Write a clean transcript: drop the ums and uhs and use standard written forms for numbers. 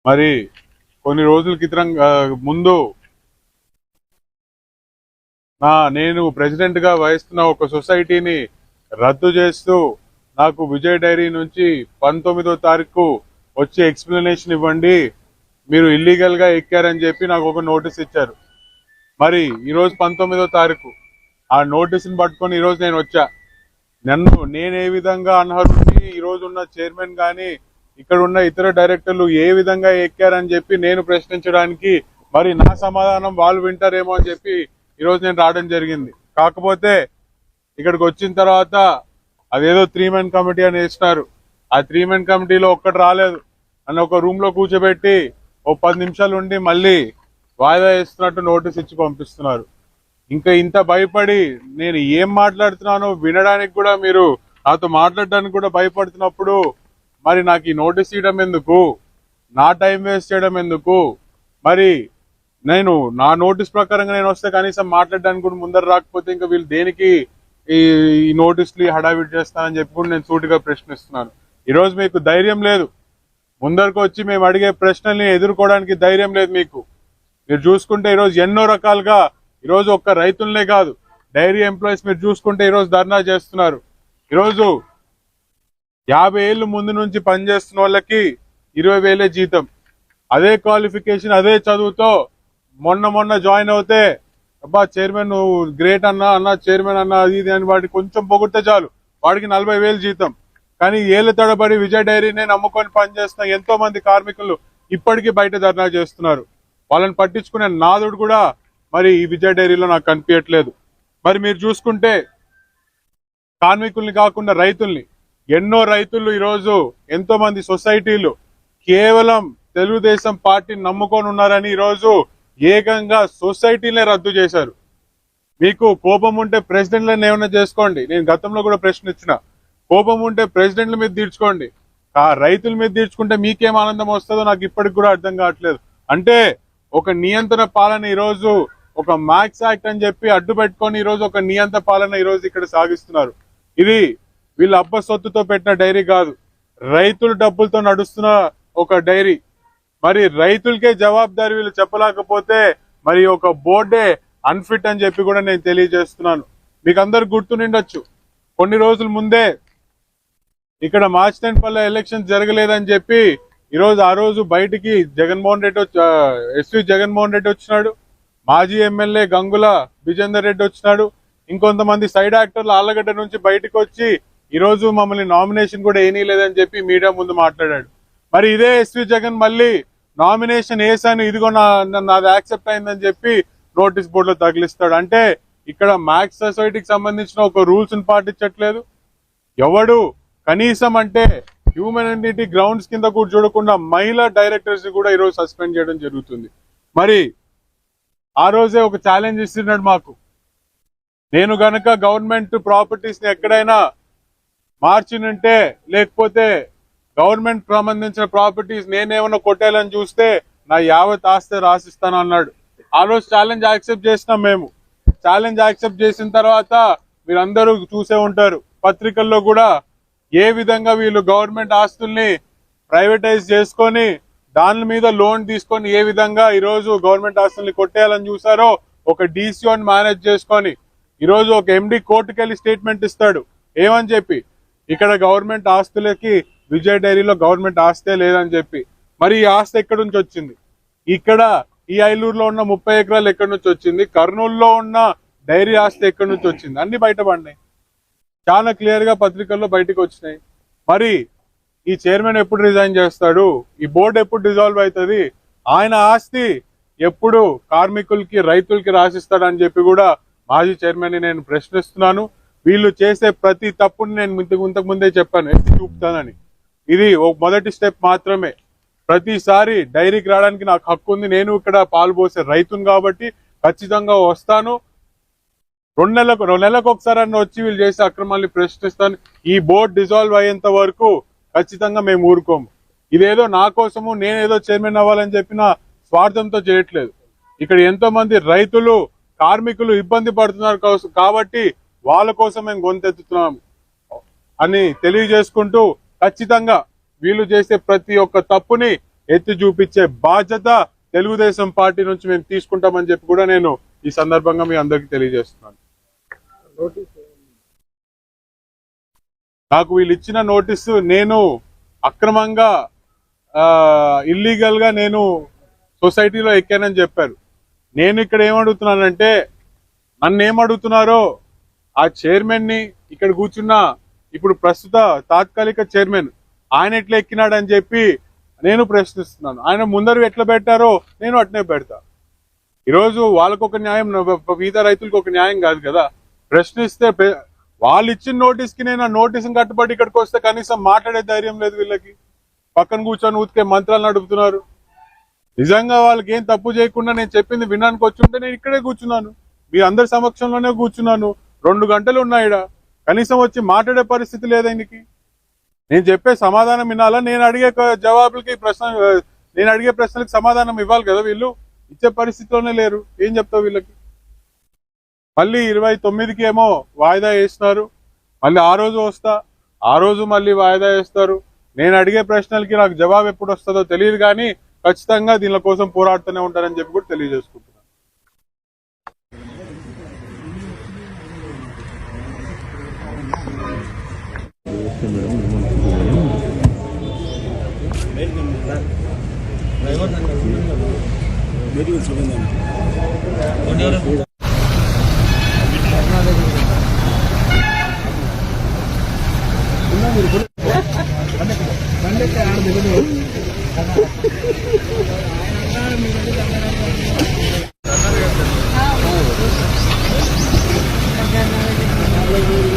మరి కొన్ని రోజుల క్రితం ముందు నేను ప్రెసిడెంట్ గా వహిస్తున్న ఒక సొసైటీని రద్దు చేస్తూ నాకు విజయ్ డైరీ నుంచి 19వ తారీఖు వచ్చి ఎక్స్ప్లెనేషన్ ఇవ్వండి, మీరు ఇల్లీగల్ గా ఎక్కారని చెప్పి నాకు ఒక నోటీస్ ఇచ్చారు. మరి ఈరోజు 19వ తారీఖు ఆ నోటీసుని పట్టుకొని ఈరోజు నేను వచ్చా. నేను ఏ విధంగా అనర్హుడిని, ఈరోజు ఉన్న చైర్మన్ గాని ఇక్కడ ఉన్న ఇతర డైరెక్టర్లు ఏ విధంగా ఎక్కారని చెప్పి నేను ప్రశ్నించడానికి, మరి నా సమాధానం వాళ్ళు వింటారేమో అని చెప్పి ఈరోజు నేను రావడం జరిగింది. కాకపోతే ఇక్కడికి వచ్చిన తర్వాత అదేదో 3 మెన్ కమిటీ అని వేసినారు. ఆ 3 మెన్ కమిటీలో ఒక్కటి రాలేదు అని ఒక రూమ్ లో కూర్చోబెట్టి ఓ 10 నిమిషాలు ఉండి మళ్ళీ వాయిదా వేస్తున్నట్టు నోటీస్ ఇచ్చి పంపిస్తున్నారు. ఇంకా ఇంత భయపడి నేను ఏం మాట్లాడుతున్నానో వినడానికి కూడా, మీరు నాతో మాట్లాడడానికి కూడా భయపడుతున్నప్పుడు మరి నాకు ఈ నోటీస్ ఇవ్వడం ఎందుకు, నా టైం వేస్ట్ చేయడం ఎందుకు? మరి నేను నా నోటీస్ ప్రకారంగా నేను వస్తే కనీసం మాట్లాడడానికి కూడా ముందర రాకపోతే ఇంకా వీళ్ళు దేనికి ఈ నోటీసులు హడావిడి చేస్తానని చెప్పి కూడా నేను సూటిగా ప్రశ్నిస్తున్నాను. ఈరోజు మీకు ధైర్యం లేదు, ముందరకు వచ్చి మేము అడిగే ప్రశ్నల్ని ఎదుర్కోవడానికి ధైర్యం లేదు మీకు. మీరు చూసుకుంటే ఈరోజు ఎన్నో రకాలుగా, ఈరోజు ఒక్క రైతులనే కాదు, డైరీ ఎంప్లాయీస్ మీరు చూసుకుంటే ఈరోజు ధర్నా చేస్తున్నారు. ఈరోజు 50 ఏళ్ళు ముందు నుంచి పనిచేస్తున్న వాళ్ళకి 20,000 జీతం, అదే క్వాలిఫికేషన్ అదే చదువుతో మొన్న జాయిన్ అవుతే అబ్బా చైర్మన్ నువ్వు గ్రేట్ అన్నా చైర్మన్ అన్నా అది ఇది అని వాడికి కొంచెం పొగిడితే చాలు, వాడికి 40,000 జీతం. కానీ ఏళ్ళ తడబడి విజయ్ డైరీనే నమ్ముకొని పనిచేస్తున్న ఎంతో మంది కార్మికులు ఇప్పటికీ బయట ధర్నా చేస్తున్నారు. వాళ్ళని పట్టించుకునే నాదుడు కూడా మరి ఈ విజయ్ డైరీలో నాకు కనిపించట్లేదు. మరి మీరు చూసుకుంటే కార్మికుల్ని కాకుండా రైతుల్ని, ఎన్నో రైతులు ఈరోజు ఎంతో మంది సొసైటీలు కేవలం తెలుగుదేశం పార్టీని నమ్ముకొని ఉన్నారని ఈరోజు ఏకంగా సొసైటీలే రద్దు చేశారు. మీకు కోపం ఉంటే ప్రెసిడెంట్లను ఏమైనా చేసుకోండి, నేను గతంలో కూడా ప్రశ్న ఇచ్చిన, కోపం ఉంటే ప్రెసిడెంట్ల మీద తీర్చుకోండి, ఆ రైతుల మీద తీర్చుకుంటే మీకేం ఆనందం వస్తుందో నాకు ఇప్పటికి కూడా అర్థం కావట్లేదు. అంటే ఒక నియంత్రణ పాలన ఈరోజు, ఒక మ్యాక్స్ యాక్ట్ అని చెప్పి అడ్డు పెట్టుకొని ఈరోజు ఒక నియంత్రణ పాలన ఈరోజు ఇక్కడ సాగిస్తున్నారు. ఇది వీళ్ళ అబ్బ సొత్తుతో పెట్టిన డైరీ కాదు, రైతుల డబ్బులతో నడుస్తున్న ఒక డైరీ. మరి రైతులకే జవాబుదారి వీళ్ళు చెప్పలేకపోతే మరి ఒక బోర్డే అన్ఫిట్ అని చెప్పి కూడా నేను తెలియజేస్తున్నాను. మీకు అందరు గుర్తు నిండొచ్చు, కొన్ని రోజుల ముందే ఇక్కడ మార్చినేనిపల్లి ఎలక్షన్ జరగలేదని చెప్పి ఈరోజు ఆ రోజు బయటికి ఎస్వి జగన్మోహన్ రెడ్డి వచ్చినాడు, మాజీ ఎమ్మెల్యే గంగుల బిజేందర్ రెడ్డి వచ్చినాడు, ఇంకొంతమంది సైడ్ యాక్టర్లు ఆళ్లగడ్డ నుంచి బయటకు వచ్చి ఈరోజు మమ్మల్ని నామినేషన్ కూడా ఏనీలేదని చెప్పి మీడియా ముందు మాట్లాడాడు. మరి ఇదే ఎస్వి జగన్ మళ్ళీ నామినేషన్ వేసాను, ఇదిగో నాది యాక్సెప్ట్ అయిందని చెప్పి నోటీస్ బోర్డులో తగిలిస్తాడు. అంటే ఇక్కడ మ్యాక్స్ సొసైటీకి సంబంధించిన ఒక రూల్స్ ని పాటించట్లేదు ఎవడు. కనీసం అంటే హ్యూమనిటీ గ్రౌండ్స్ కింద కూడా చూడకుండా మహిళా డైరెక్టర్స్ ని కూడా ఈరోజు సస్పెండ్ చేయడం జరుగుతుంది. మరి ఆ రోజే ఒక ఛాలెంజ్ ఇస్తున్నాడు మాకు, నేను గనక గవర్నమెంట్ ప్రాపర్టీస్ ని ఎక్కడైనా మార్చినంటే, లేకపోతే గవర్నమెంట్ సంబంధించిన ప్రాపర్టీస్ నేనేమన్నా కొట్టేయాలని చూస్తే నా యావత్ ఆస్తి రాసిస్తాను అన్నాడు. ఆ రోజు ఛాలెంజ్ యాక్సెప్ట్ చేసినాం మేము. ఛాలెంజ్ యాక్సెప్ట్ చేసిన తర్వాత మీరందరూ చూసే ఉంటారు పత్రికల్లో కూడా ఏ విధంగా వీళ్ళు గవర్నమెంట్ ఆస్తుల్ని ప్రైవేటైజ్ చేసుకొని దాని మీద లోన్ తీసుకొని ఏ విధంగా ఈరోజు గవర్నమెంట్ ఆస్తుల్ని కొట్టేయాలని చూసారో, ఒక డీసీఓని మేనేజ్ చేసుకొని ఈరోజు ఒక ఎండి కోర్టుకు వెళ్ళి స్టేట్మెంట్ ఇస్తాడు ఏమని చెప్పి, ఇక్కడ గవర్నమెంట్ ఆస్తులకి విజయ్ డైరీలో గవర్నమెంట్ ఆస్తే లేదని చెప్పి. మరి ఈ ఆస్తి ఎక్కడి నుంచి వచ్చింది? ఇక్కడ ఈ ఐలూరులో ఉన్న 30 ఎకరాలు ఎక్కడి నుంచి వచ్చింది? కర్నూలులో ఉన్న డైరీ ఆస్తి ఎక్కడి నుంచి వచ్చింది? అన్ని బయటపడినాయి, చాలా క్లియర్ గా పత్రికల్లో బయటకు వచ్చినాయి. మరి ఈ చైర్మన్ ఎప్పుడు రిజైన్ చేస్తాడు? ఈ బోర్డు ఎప్పుడు డిజాల్వ్ అవుతుంది? ఆయన ఆస్తి ఎప్పుడు కార్మికులకి రైతులకి రాసిస్తాడని చెప్పి కూడా మాజీ చైర్మన్ ని నేను ప్రశ్నిస్తున్నాను. వీళ్ళు చేసే ప్రతి తప్పుని నేను ఇంతకు ముందే చెప్పాను, ఎత్తి చూపుతానని. ఇది ఒక మొదటి స్టెప్ మాత్రమే. ప్రతిసారి డైరీకి రావడానికి నాకు హక్కు ఉంది, నేను ఇక్కడ పాలు పోసే రైతును కాబట్టి ఖచ్చితంగా వస్తాను. 2 నెలలకు ఒకసారి వచ్చి వీళ్ళు చేసే అక్రమాల్ని ప్రశ్నిస్తాను. ఈ బోర్డు డిజాల్వ్ అయ్యేంత వరకు ఖచ్చితంగా మేము ఊరుకోము. ఇదేదో నా కోసము నేనేదో చైర్మన్ అవ్వాలని చెప్పిన స్వార్థంతో చేయట్లేదు. ఇక్కడ ఎంతో మంది రైతులు కార్మికులు ఇబ్బంది పడుతున్నారు కాబట్టి వాళ్ళ కోసం మేము గొంతెత్తుతున్నాం అని తెలియజేసుకుంటూ, ఖచ్చితంగా వీళ్ళు చేసే ప్రతి ఒక్క తప్పుని ఎత్తి చూపించే బాధ్యత తెలుగుదేశం పార్టీ నుంచి మేము తీసుకుంటామని చెప్పి కూడా నేను ఈ సందర్భంగా మీ అందరికీ తెలియజేస్తున్నాను. నాకు వీళ్ళు ఇచ్చిన నోటీసు నేను అక్రమంగా ఇల్లీగల్ గా నేను సొసైటీలో ఎక్కానని చెప్పారు. నేను ఇక్కడ ఏమడుగుతున్నానంటే నన్ను ఏమడుగుతున్నారో ఆ చైర్మన్ ని ఇక్కడ కూర్చున్న ఇప్పుడు ప్రస్తుత తాత్కాలిక చైర్మన్ ఆయన ఎట్లా ఎక్కినాడని చెప్పి నేను ప్రశ్నిస్తున్నాను. ఆయన ముందరు ఎట్లా పెట్టారో నేను అట్నే పెడతా. ఈరోజు వాళ్ళకు ఒక న్యాయం, మిగతా రైతులకు ఒక న్యాయం కాదు కదా. ప్రశ్నిస్తే వాళ్ళు ఇచ్చిన నోటీస్కి నేను ఆ నోటీసుని కట్టుబడి ఇక్కడికి వస్తే కనీసం మాట్లాడే ధైర్యం లేదు వీళ్ళకి. పక్కన కూర్చొని ఊతికే మంత్రాలు నడుపుతున్నారు. నిజంగా వాళ్ళకి ఏం తప్పు చేయకుండా నేను చెప్పింది వినడానికి వచ్చి ఉంటే నేను ఇక్కడే కూర్చున్నాను, మీ అందరి సమక్షంలోనే కూర్చున్నాను. 2 గంటలు ఉన్నాయిడ, కనీసం వచ్చి మాట్లాడే పరిస్థితి లేదు ఆయనకి. నేను చెప్పే సమాధానం వినాలా, నేను అడిగే జవాబులకి నేను అడిగే ప్రశ్నలకు సమాధానం ఇవ్వాలి కదా. వీళ్ళు ఇచ్చే పరిస్థితిలోనే లేరు. ఏం చెప్తావు వీళ్ళకి? మళ్ళీ 29కి ఏమో వాయిదా వేస్తున్నారు. మళ్ళీ ఆ రోజు వస్తా, ఆ రోజు మళ్ళీ వాయిదా వేస్తారు. నేను అడిగే ప్రశ్నలకి నాకు జవాబు ఎప్పుడు వస్తుందో తెలియదు, కానీ ఖచ్చితంగా దీనిల కోసం పోరాడుతూనే ఉంటారని చెప్పి కూడా తెలియజేసుకుంటున్నాను. మీరు